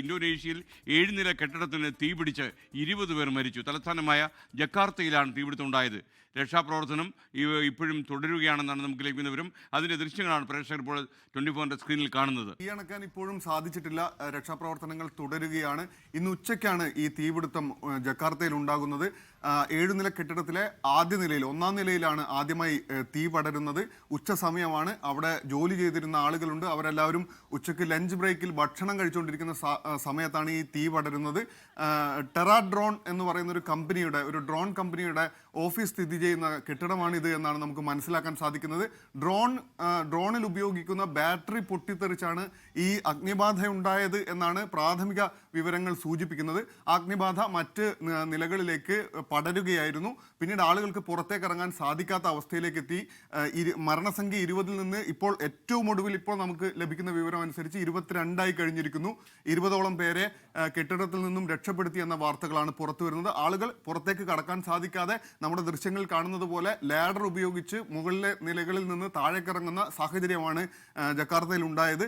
ഇന്തോനേഷ്യയിൽ 7 നില കെട്ടിടത്തിന് തീപിടിച്ച് 20 പേർ മരിച്ചു. തലസ്ഥാനമായ ജക്കാർത്തയിലാണ് തീപിടുത്തമുണ്ടായത്. രക്ഷാപ്രവർത്തനം ഇപ്പോഴും തുടരുകയാണെന്നാണ് നമുക്ക് ലഭിക്കുന്ന വിവരം. അതിന്റെ ദൃശ്യങ്ങളാണ് പ്രേക്ഷകർ ഇപ്പോൾ 24 സ്ക്രീനിൽ കാണുന്നത്. തീയണക്കാൻ ഇപ്പോഴും സാധിച്ചിട്ടില്ല. രക്ഷാപ്രവർത്തനങ്ങൾ തുടരുകയാണ്. ഇന്ന് ഉച്ചയ്ക്കാണ് ഈ തീപിടുത്തം ജക്കാർത്തയിൽ ഉണ്ടാകുന്നത്. 7 നില കെട്ടിടത്തിലെ ആദ്യ നിലയിൽ, 1-ാം നിലയിലാണ് ആദ്യമായി തീ പടരുന്നത്. ഉച്ച സമയമാണ്. അവിടെ ജോലി ചെയ്തിരുന്ന ആളുകളുണ്ട്. അവരെല്ലാവരും ഉച്ചയ്ക്ക് ലഞ്ച് ബ്രേക്കിൽ ഭക്ഷണം കഴിച്ചുകൊണ്ടിരിക്കുന്ന സമയത്താണ് ഈ തീ പടരുന്നത്. ടെറാ ഡ്രോൺ എന്ന് പറയുന്ന ഒരു ഡ്രോൺ കമ്പനിയുടെ ഓഫീസ് സ്ഥിതി ചെയ്യുന്ന കെട്ടിടമാണിത് എന്നാണ് നമുക്ക് മനസ്സിലാക്കാൻ സാധിക്കുന്നത്. ഡ്രോണിൽ ഉപയോഗിക്കുന്ന ബാറ്ററി പൊട്ടിത്തെറിച്ചാണ് ഈ അഗ്നിബാധ ഉണ്ടായത് എന്നാണ് പ്രാഥമിക വിവരങ്ങൾ സൂചിപ്പിക്കുന്നത്. അഗ്നിബാധ മറ്റ് നിലകളിലേക്ക് പടരുകയായിരുന്നു. പിന്നീട് ആളുകൾക്ക് പുറത്തേക്ക് ഇറങ്ങാൻ സാധിക്കാത്ത അവസ്ഥയിലേക്ക് എത്തി. മരണസംഖ്യ 20-ൽ നിന്ന് ഇപ്പോൾ ഏറ്റവും ഒടുവിൽ ഇപ്പോൾ നമുക്ക് ലഭിക്കുന്ന വിവരം അനുസരിച്ച് 22 കഴിഞ്ഞിരിക്കുന്നു. 20ഓളം പേരെ കെട്ടിടത്തിൽ നിന്നും രക്ഷപ്പെടുത്തി എന്ന വാർത്തകളാണ് പുറത്തു വരുന്നത്. ആളുകൾ പുറത്തേക്ക് കടക്കാൻ സാധിക്കാതെ നമ്മുടെ ദൃശ്യങ്ങൾ കാണുന്നത് പോലെ ലാഡർ ഉപയോഗിച്ച് മുകളിലെ നിലകളിൽ നിന്ന് താഴേക്കിറങ്ങുന്ന സാഹചര്യമാണ് ജക്കാർത്തയിൽ ഉണ്ടായത്.